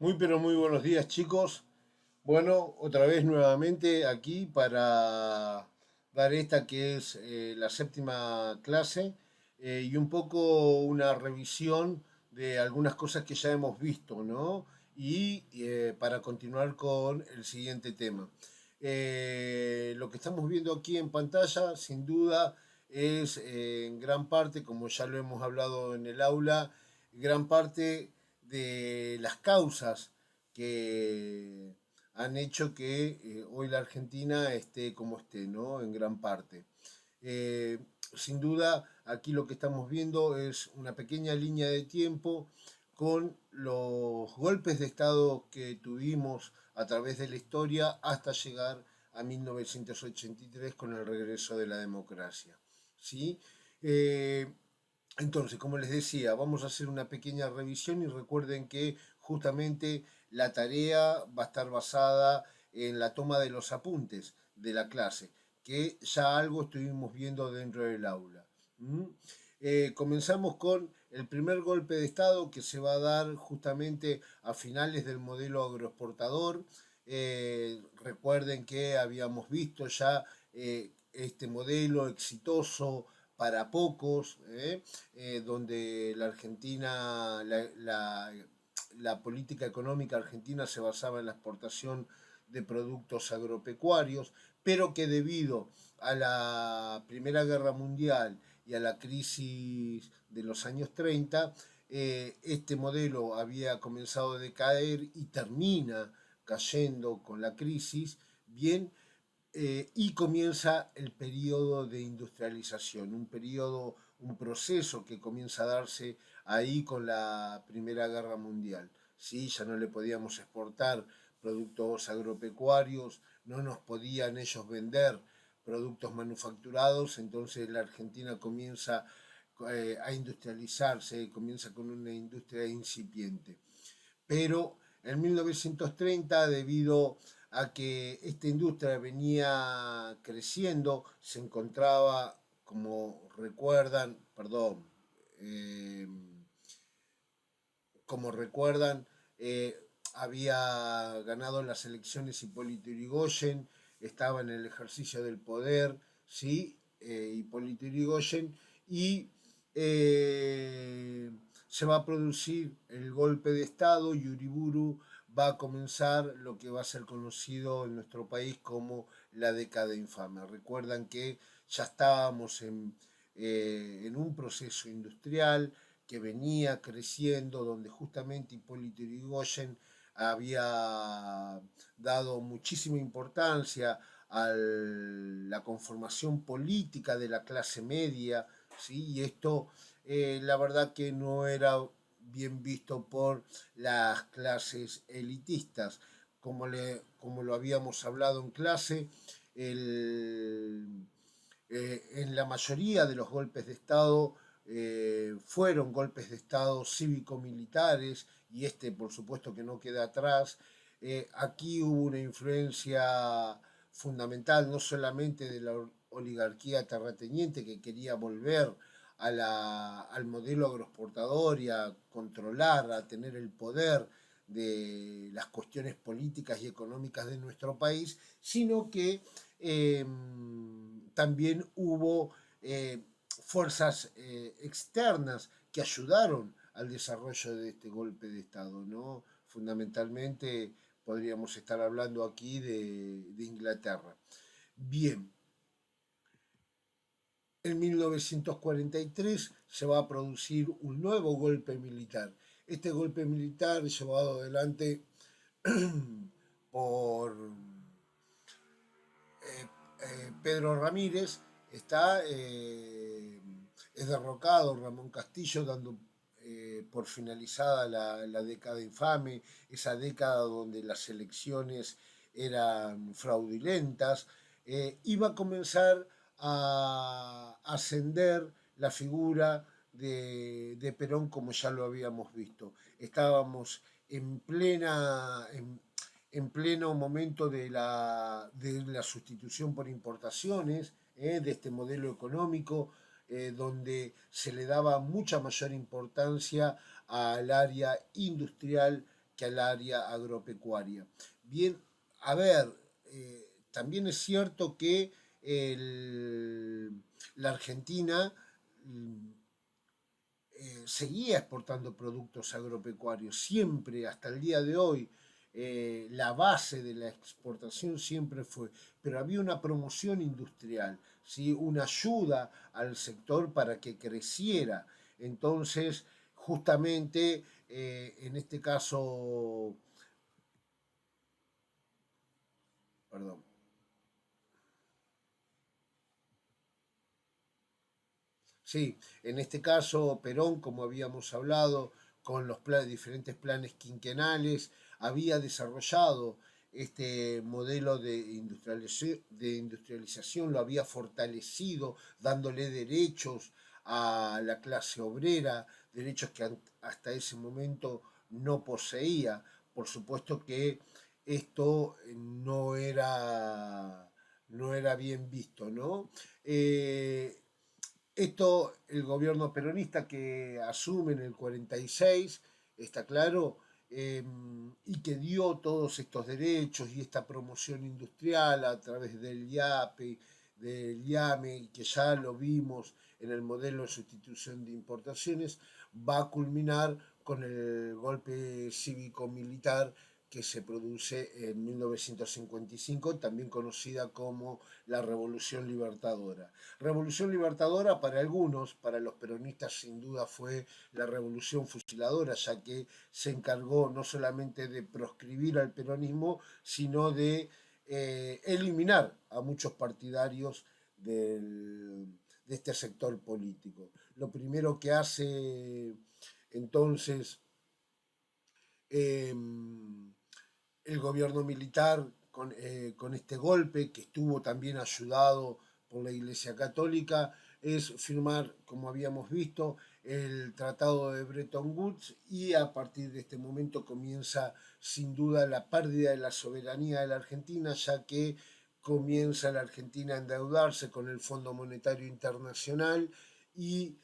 Muy pero muy buenos días, chicos. Bueno, otra vez nuevamente aquí para dar esta que es la séptima clase y un poco una revisión de algunas cosas que ya hemos visto, ¿no? Y para continuar con el siguiente tema. Lo que estamos viendo aquí en pantalla, sin duda, es en gran parte, como ya lo hemos hablado en el aula, gran parte de las causas que han hecho que hoy la Argentina esté como esté, ¿no? En gran parte. Eh, Sin duda, aquí lo que estamos viendo es una pequeña línea de tiempo con los golpes de Estado que tuvimos a través de la historia hasta llegar a 1983 con el regreso de la democracia. ¿Sí? Eh, entonces, como les decía, vamos a hacer una pequeña revisión y recuerden que justamente la tarea va a estar basada en la toma de los apuntes de la clase, que ya algo estuvimos viendo dentro del aula. ¿Mm? Comenzamos con el primer golpe de Estado que se va a dar justamente a finales del modelo agroexportador. Recuerden que habíamos visto ya este modelo exitoso para pocos, donde la Argentina, la política económica argentina se basaba en la exportación de productos agropecuarios, pero que debido a la Primera Guerra Mundial y a la crisis de los años 30, este modelo había comenzado a decaer y termina cayendo con la crisis, bien, y comienza el periodo de industrialización, un periodo, un proceso que comienza a darse ahí con la Primera Guerra Mundial. ¿Sí? Ya no le podíamos exportar productos agropecuarios, no nos podían ellos vender productos manufacturados, entonces la Argentina comienza a industrializarse, comienza con una industria incipiente. Pero en 1930, debido a que esta industria venía creciendo, se encontraba, como recuerdan, perdón, eh, como recuerdan, había ganado las elecciones Hipólito Yrigoyen, estaba en el ejercicio del poder, ¿sí? Hipólito Yrigoyen, y se va a producir el golpe de Estado y Uriburu va a comenzar lo que va a ser conocido en nuestro país como la década infame. Recuerdan que ya estábamos en un proceso industrial que venía creciendo, donde justamente Hipólito Yrigoyen había dado muchísima importancia a la conformación política de la clase media, ¿sí? Y esto la verdad que no era bien visto por las clases elitistas. Como lo habíamos hablado en clase, en la mayoría de los golpes de Estado fueron golpes de Estado cívico-militares y este por supuesto que no queda atrás. Aquí hubo una influencia fundamental no solamente de la oligarquía terrateniente que quería volver al modelo agroexportador y a controlar, a tener el poder de las cuestiones políticas y económicas de nuestro país, sino que eh, también hubo fuerzas externas que ayudaron al desarrollo de este golpe de Estado, ¿no? Fundamentalmente podríamos estar hablando aquí de Inglaterra. Bien, en 1943 se va a producir un nuevo golpe militar. Este golpe militar llevado adelante por Pedro Ramírez, es derrocado Ramón Castillo dando por finalizada la década infame, esa década donde las elecciones eran fraudulentas, iba a comenzar a ascender la figura de Perón como ya lo habíamos visto. Estábamos en pleno momento de la sustitución por importaciones, de este modelo económico, donde se le daba mucha mayor importancia al área industrial que al área agropecuaria. Bien, a ver, también es cierto que la Argentina seguía exportando productos agropecuarios, siempre, hasta el día de hoy. La base de la exportación siempre fue, pero había una promoción industrial, ¿sí? Una ayuda al sector para que creciera. Entonces, justamente, en este caso, perdón, sí, en este caso Perón, como habíamos hablado, con los diferentes planes quinquenales, había desarrollado este modelo de industrialización, lo había fortalecido, dándole derechos a la clase obrera, derechos que hasta ese momento no poseía. Por supuesto que esto no era bien visto, ¿no? Esto, el gobierno peronista que asume en el 46, está claro, y que dio todos estos derechos y esta promoción industrial a través del IAPE, del IAME, que ya lo vimos en el modelo de sustitución de importaciones, va a culminar con el golpe cívico-militar que se produce en 1955, también conocida como la Revolución Libertadora. Revolución Libertadora para algunos, para los peronistas sin duda fue la revolución fusiladora, ya que se encargó no solamente de proscribir al peronismo, sino de eliminar a muchos partidarios de este sector político. Lo primero que hace entonces eh, el gobierno militar con este golpe, que estuvo también ayudado por la Iglesia Católica, es firmar, como habíamos visto, el Tratado de Bretton Woods, y a partir de este momento comienza sin duda la pérdida de la soberanía de la Argentina, ya que comienza la Argentina a endeudarse con el Fondo Monetario Internacional y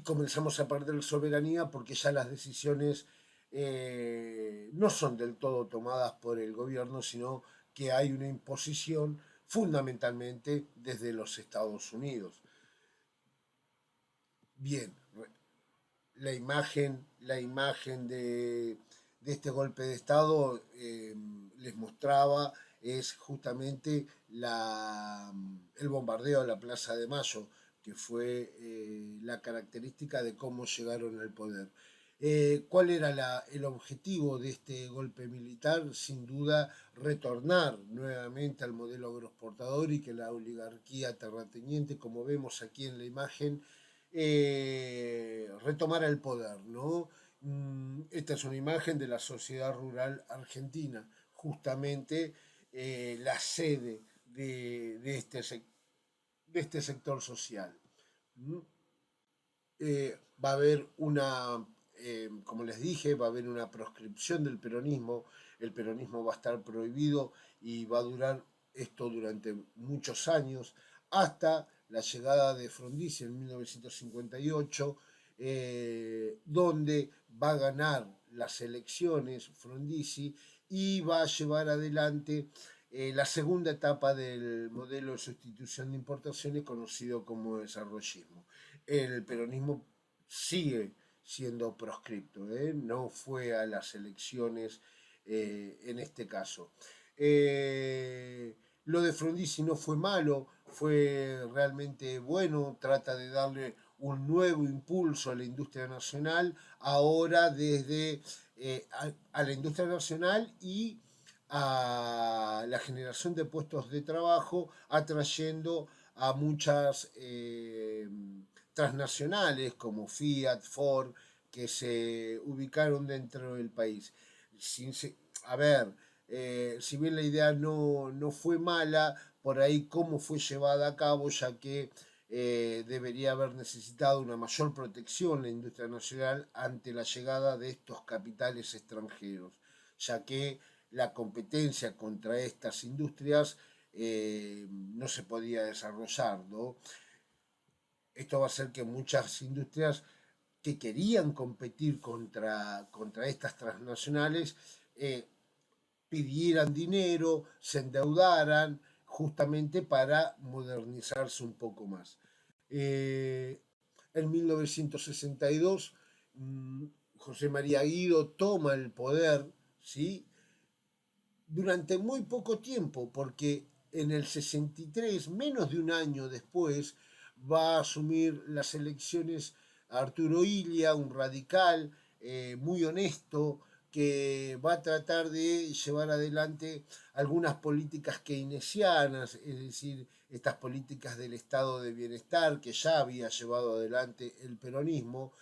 comenzamos a perder soberanía porque ya las decisiones no son del todo tomadas por el gobierno, sino que hay una imposición fundamentalmente desde los Estados Unidos. Bien, la imagen de este golpe de Estado les mostraba es justamente el bombardeo a la Plaza de Mayo, que fue la característica de cómo llegaron al poder. ¿Cuál era el objetivo de este golpe militar? Sin duda, retornar nuevamente al modelo agroexportador y que la oligarquía terrateniente, como vemos aquí en la imagen, retomara el poder, ¿no? Esta es una imagen de la sociedad rural argentina, justamente la sede de este sector social. ¿Mm? Va a haber como les dije, va a haber una proscripción del peronismo, el peronismo va a estar prohibido y va a durar esto durante muchos años, hasta la llegada de Frondizi en 1958, donde va a ganar las elecciones Frondizi y va a llevar adelante la segunda etapa del modelo de sustitución de importaciones conocido como desarrollismo. El peronismo sigue siendo proscripto, no fue a las elecciones en este caso. Lo de Frondizi no fue malo, fue realmente bueno, trata de darle un nuevo impulso a la industria nacional, ahora desde a la industria nacional y a la generación de puestos de trabajo, atrayendo a muchas transnacionales como Fiat, Ford, que se ubicaron dentro del país. A ver, si bien la idea no fue mala, por ahí cómo fue llevada a cabo, ya que debería haber necesitado una mayor protección la industria nacional ante la llegada de estos capitales extranjeros, ya que la competencia contra estas industrias no se podía desarrollar, ¿no? Esto va a hacer que muchas industrias que querían competir contra estas transnacionales, pidieran dinero, se endeudaran justamente para modernizarse un poco más. En 1962, José María Guido toma el poder, ¿sí? Durante muy poco tiempo, porque en el 63, menos de un año después, va a asumir las elecciones Arturo Illia, un radical muy honesto, que va a tratar de llevar adelante algunas políticas keynesianas, es decir, estas políticas del estado de bienestar que ya había llevado adelante el peronismo,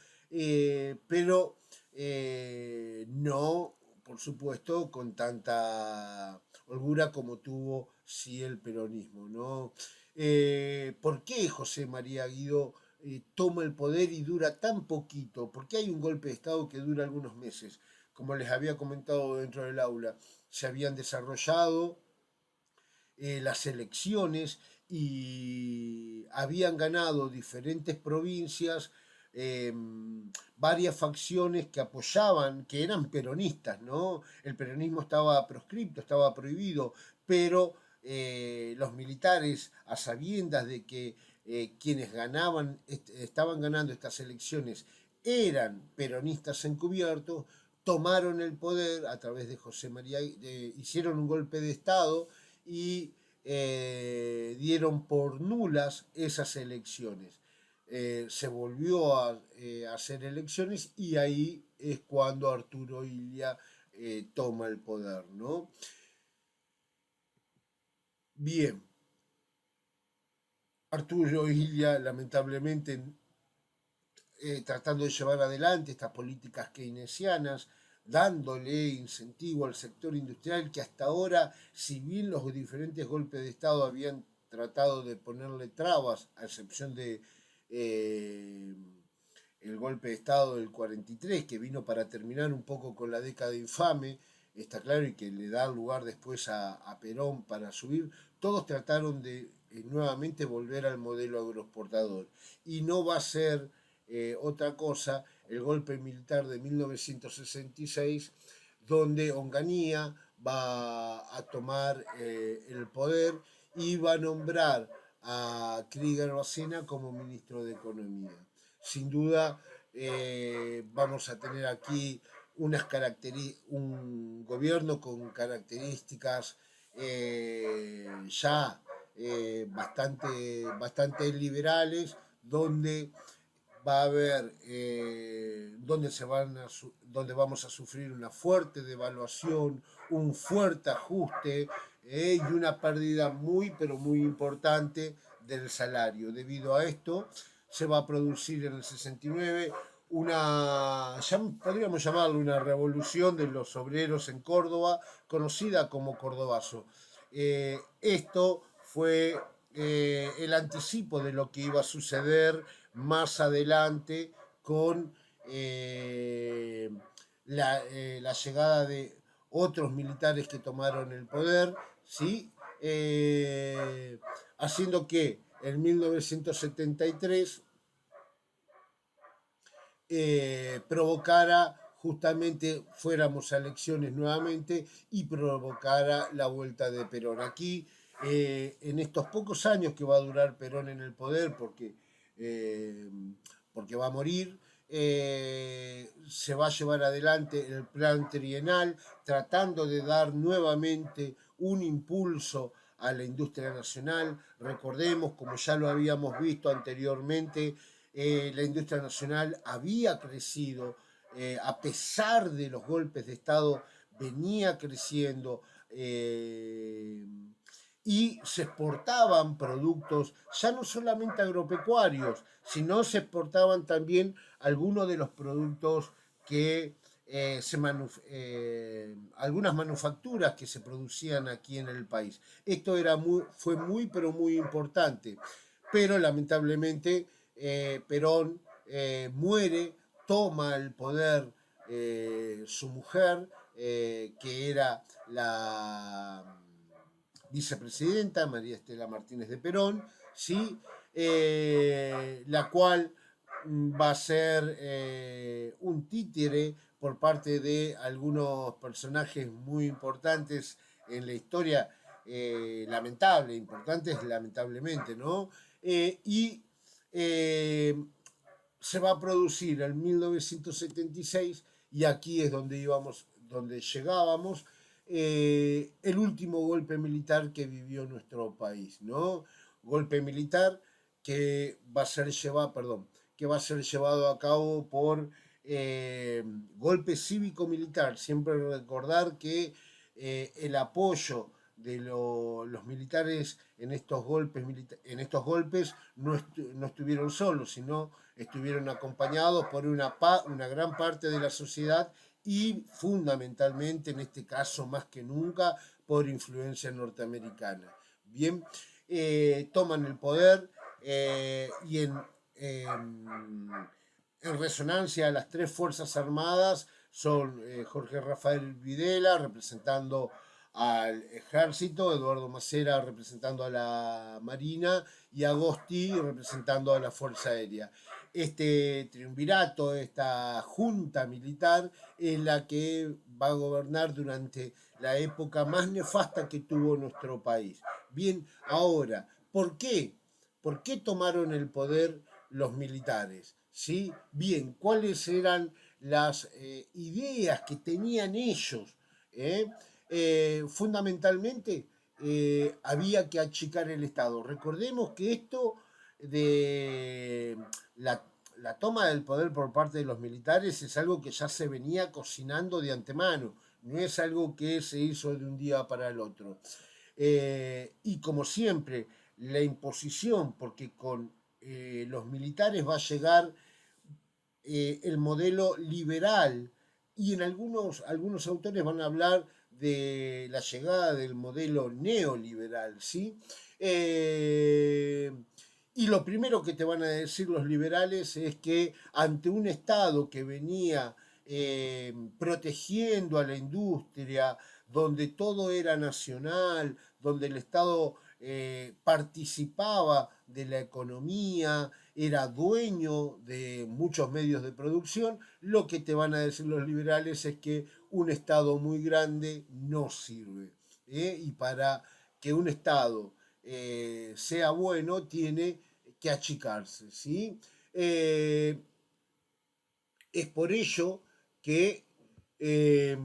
pero no, por supuesto, con tanta holgura como tuvo sí el peronismo, ¿no? ¿Por qué José María Guido toma el poder y dura tan poquito? ¿Por qué hay un golpe de Estado que dura algunos meses? Como les había comentado dentro del aula, se habían desarrollado las elecciones y habían ganado diferentes provincias, eh, varias facciones que apoyaban, que eran peronistas, ¿no? El peronismo estaba proscripto, estaba prohibido, pero los militares, a sabiendas de que quienes estaban ganando estas elecciones eran peronistas encubiertos, tomaron el poder a través de José María, hicieron un golpe de Estado y dieron por nulas esas elecciones. Se volvió a hacer elecciones y ahí es cuando Arturo Illia toma el poder, ¿no? Bien, Arturo Illia lamentablemente tratando de llevar adelante estas políticas keynesianas, dándole incentivo al sector industrial que hasta ahora, si bien los diferentes golpes de Estado habían tratado de ponerle trabas, a excepción de eh, el golpe de Estado del 43, que vino para terminar un poco con la década infame, está claro, y que le da lugar después a Perón para subir, todos trataron de nuevamente volver al modelo agroexportador. Y no va a ser otra cosa el golpe militar de 1966, donde Onganía va a tomar el poder y va a nombrar a Krieger Bacena como ministro de Economía. Sin duda, vamos a tener aquí un gobierno con características ya bastante liberales, donde va a haber donde vamos a sufrir una fuerte devaluación, un fuerte ajuste y una pérdida muy pero muy importante del salario. Debido a esto se va a producir en el 69 ya podríamos llamarlo una revolución de los obreros en Córdoba, conocida como Cordobazo. Esto fue el anticipo de lo que iba a suceder más adelante con la llegada de otros militares que tomaron el poder, ¿sí? Haciendo que en 1973 provocara justamente fuéramos a elecciones nuevamente y provocara la vuelta de Perón. Aquí, en estos pocos años que va a durar Perón en el poder, eh, porque va a morir, se va a llevar adelante el plan trienal, tratando de dar nuevamente un impulso a la industria nacional. Recordemos, como ya lo habíamos visto anteriormente, la industria nacional había crecido, a pesar de los golpes de Estado, venía creciendo y se exportaban productos, ya no solamente agropecuarios, sino se exportaban también algunos de los productos que algunas manufacturas que se producían aquí en el país. Esto fue muy, pero muy importante, pero lamentablemente Perón muere, toma el poder su mujer, que era la vicepresidenta María Estela Martínez de Perón, ¿sí? La cual va a ser un títere por parte de algunos personajes muy importantes en la historia, lamentable, importantes lamentablemente, ¿no? Y eh, se va a producir en 1976, y aquí es donde íbamos, donde llegábamos, el último golpe militar que vivió nuestro país, ¿no? Golpe militar que va a ser llevado, perdón, que va a ser llevado a cabo por golpe cívico-militar. Siempre recordar que el apoyo de los militares en estos golpes no, no estuvieron solos, sino estuvieron acompañados por una gran parte de la sociedad y fundamentalmente, en este caso más que nunca, por influencia norteamericana. Bien, toman el poder y en resonancia a las tres Fuerzas Armadas son Jorge Rafael Videla representando al ejército, Eduardo Macera representando a la Marina y Agosti representando a la Fuerza Aérea. Este triunvirato, esta junta militar, es la que va a gobernar durante la época más nefasta que tuvo nuestro país. Bien, ahora, ¿por qué? ¿Por qué tomaron el poder los militares? ¿Sí? Bien, ¿cuáles eran las ideas que tenían ellos? ¿Eh? Fundamentalmente, había que achicar el Estado. Recordemos que esto de la toma del poder por parte de los militares es algo que ya se venía cocinando de antemano, no es algo que se hizo de un día para el otro. Y como siempre, la imposición, porque con los militares va a llegar el modelo liberal, y en algunos autores van a hablar de la llegada del modelo neoliberal, ¿sí? Y lo primero que te van a decir los liberales es que ante un Estado que venía protegiendo a la industria, donde todo era nacional, donde el Estado participaba de la economía, era dueño de muchos medios de producción, lo que te van a decir los liberales es que un Estado muy grande no sirve. Y para que un Estado sea bueno, tiene que achicarse. ¿Sí? Eh, es por ello que eh,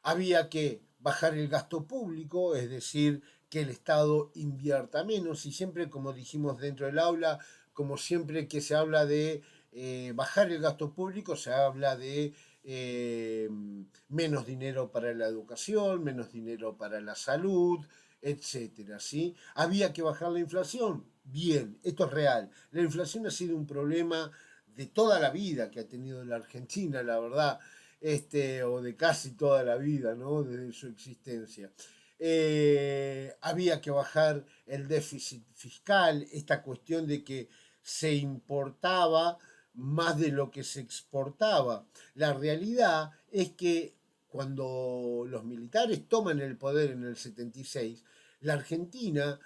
había que bajar el gasto público, es decir, que el Estado invierta menos, y siempre, como dijimos dentro del aula, como siempre que se habla de bajar el gasto público, se habla de menos dinero para la educación, menos dinero para la salud, etcétera, ¿sí? Había que bajar la inflación. Bien, esto es real. La inflación ha sido un problema de toda la vida que ha tenido la Argentina, la verdad, o de casi toda la vida, ¿no? Desde su existencia. Había que bajar el déficit fiscal, esta cuestión de que se importaba más de lo que se exportaba. La realidad es que cuando los militares toman el poder en el 76, la Argentina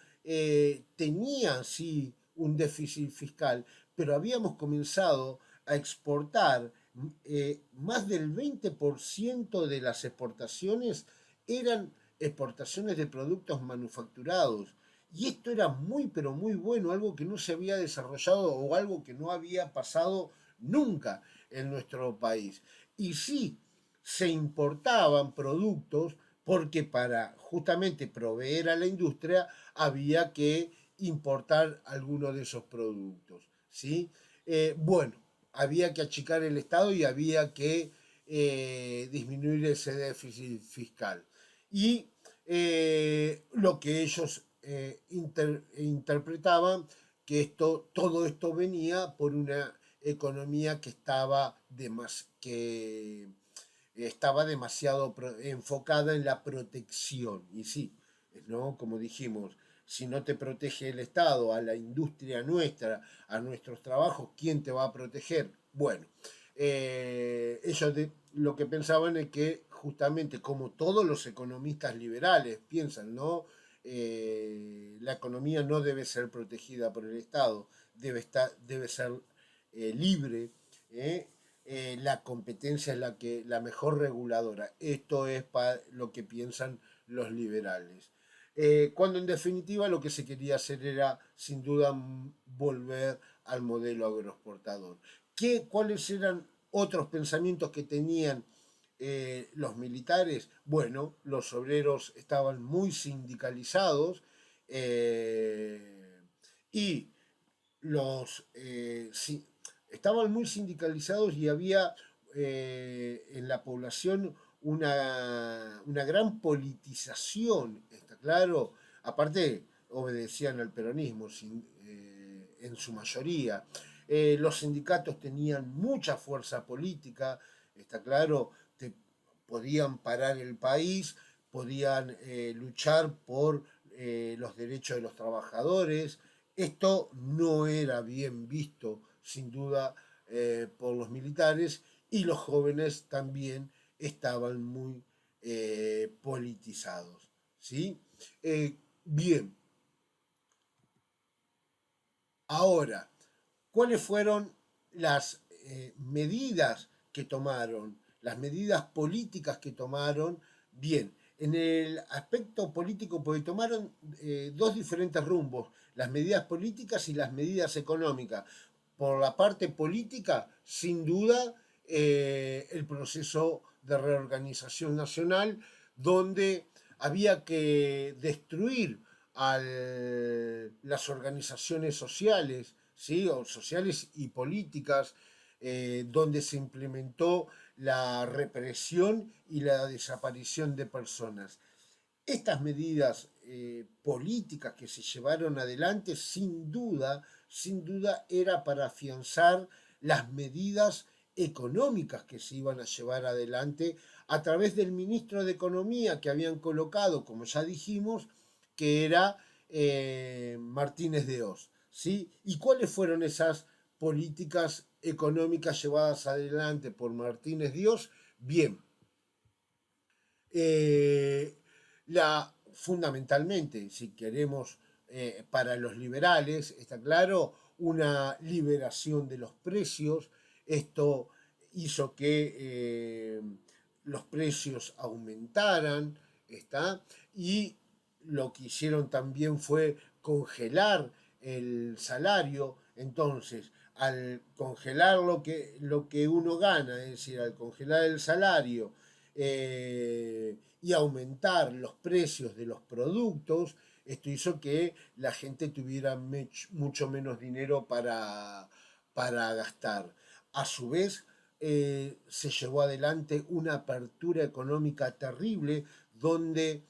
tenía sí un déficit fiscal, pero habíamos comenzado a exportar más del 20% de las exportaciones eran exportaciones de productos manufacturados. Y esto era muy, pero muy bueno, algo que no se había desarrollado o algo que no había pasado nunca en nuestro país. Y sí, se importaban productos porque para justamente proveer a la industria había que importar algunos de esos productos. ¿Sí? Bueno, había que achicar el Estado y había que disminuir ese déficit fiscal. Y lo que ellos interpretaban, que todo esto venía por una economía que estaba demasiado enfocada en la protección. Y sí, ¿no? Como dijimos, si no te protege el Estado, a la industria nuestra, a nuestros trabajos, ¿quién te va a proteger? Bueno, lo que pensaban es que justamente como todos los economistas liberales piensan, ¿no? La economía no debe ser protegida por el Estado, debe ser libre. La competencia es la mejor reguladora. Esto es lo que piensan los liberales. Cuando en definitiva lo que se quería hacer era, sin duda, volver al modelo agroexportador. ¿Cuáles eran otros pensamientos que tenían los militares? Bueno, los obreros estaban muy sindicalizados y estaban muy sindicalizados y había en la población una gran politización, está claro. Aparte, obedecían al peronismo en su mayoría. Los sindicatos tenían mucha fuerza política, está claro, podían parar el país, podían luchar por los derechos de los trabajadores. Esto no era bien visto, sin duda, por los militares, y los jóvenes también estaban muy politizados. ¿Sí? Bien, ahora, ¿cuáles fueron las medidas que tomaron, las medidas políticas que tomaron? Bien, en el aspecto político, porque tomaron dos diferentes rumbos, las medidas políticas y las medidas económicas. Por la parte política, sin duda, el proceso de reorganización nacional, donde había que destruir a las organizaciones sociales, ¿sí? O sociales y políticas, donde se implementó la represión y la desaparición de personas. Estas medidas políticas que se llevaron adelante, sin duda era para afianzar las medidas económicas que se iban a llevar adelante a través del ministro de Economía que habían colocado, como ya dijimos, que era Martínez de Oz. ¿Sí? ¿Y cuáles fueron esas políticas económicas llevadas adelante por Martínez de Oz? Bien, fundamentalmente, si queremos, para los liberales, está claro, una liberación de los precios. Esto hizo que los precios aumentaran, ¿está? Y lo que hicieron también fue congelar el salario. Entonces, al congelar lo que uno gana, es decir, al congelar el salario, y aumentar los precios de los productos, esto hizo que la gente tuviera mucho menos dinero para gastar. A su vez, se llevó adelante una apertura económica terrible donde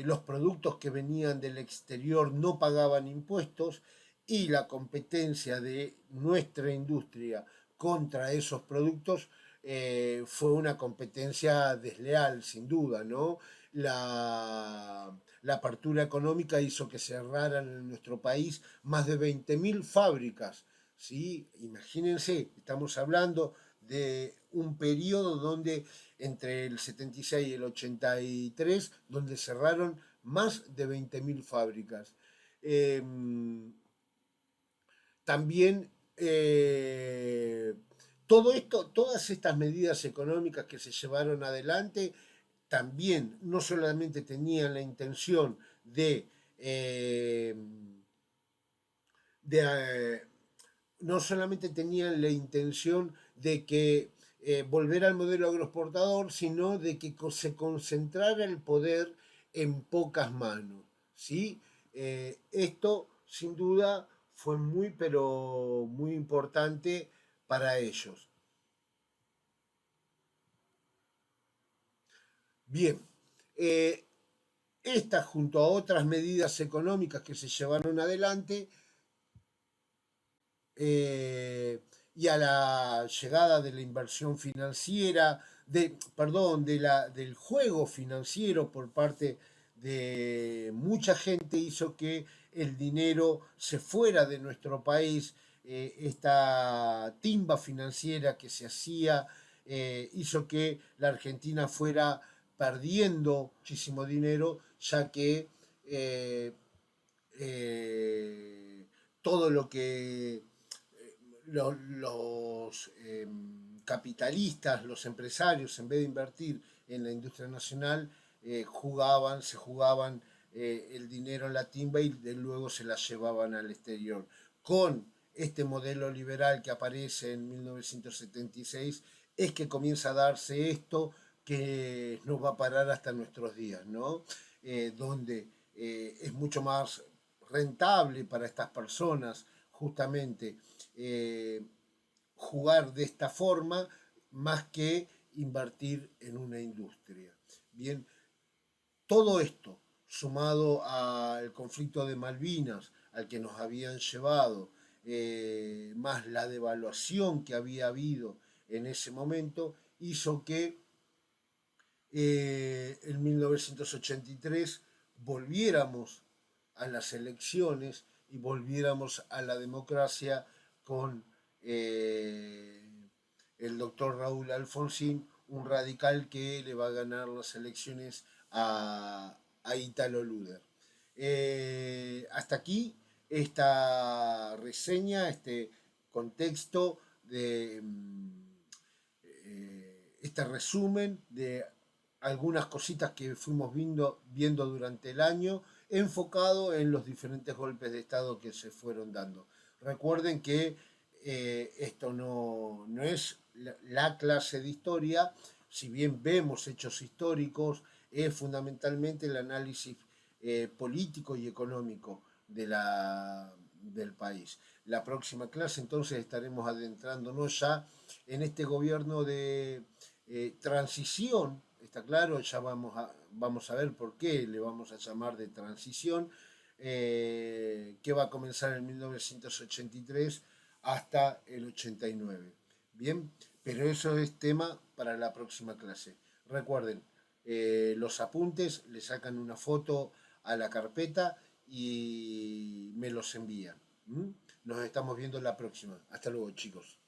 los productos que venían del exterior no pagaban impuestos y la competencia de nuestra industria contra esos productos fue una competencia desleal, sin duda, ¿no? La apertura económica hizo que cerraran en nuestro país más de 20.000 fábricas, ¿sí? Imagínense, estamos hablando de un periodo donde entre el 76 y el 83, donde cerraron más de 20.000 fábricas. Eh, También todo esto, todas estas medidas económicas que se llevaron adelante, también no solamente tenían la intención de no solamente tenían la intención de que volver al modelo agroexportador, sino de que se concentrara el poder en pocas manos. ¿Sí? Esto, sin duda, fue muy, pero muy importante para ellos. Bien, estas junto a otras medidas económicas que se llevaron adelante, y a la llegada de la inversión financiera, del juego financiero por parte de mucha gente, hizo que el dinero se fuera de nuestro país. Esta timba financiera que se hacía hizo que la Argentina fuera perdiendo muchísimo dinero, ya que eh, todo lo que los capitalistas, los empresarios, en vez de invertir en la industria nacional, se jugaban el dinero en la timba y de luego se la llevaban al exterior. Con este modelo liberal que aparece en 1976 es que comienza a darse esto que nos va a parar hasta nuestros días, ¿no? Donde es mucho más rentable para estas personas justamente eh, jugar de esta forma más que invertir en una industria. Bien, todo esto sumado al conflicto de Malvinas al que nos habían llevado, más la devaluación que había habido en ese momento, hizo que en 1983 volviéramos a las elecciones y volviéramos a la democracia con el doctor Raúl Alfonsín, un radical que le va a ganar las elecciones a Italo Luder. Hasta aquí esta reseña, este contexto de este resumen de algunas cositas que fuimos viendo durante el año, enfocado en los diferentes golpes de Estado que se fueron dando. Recuerden que esto no es la clase de historia, si bien vemos hechos históricos, es fundamentalmente el análisis político y económico del país. La próxima clase entonces estaremos adentrándonos ya en este gobierno de transición, está claro, ya vamos a ver por qué le vamos a llamar de transición, que va a comenzar en 1983 hasta el 89. Bien, pero eso es tema para la próxima clase. Recuerden, los apuntes, le sacan una foto a la carpeta y me los envían. ¿Mm? Nos estamos viendo la próxima. Hasta luego, chicos.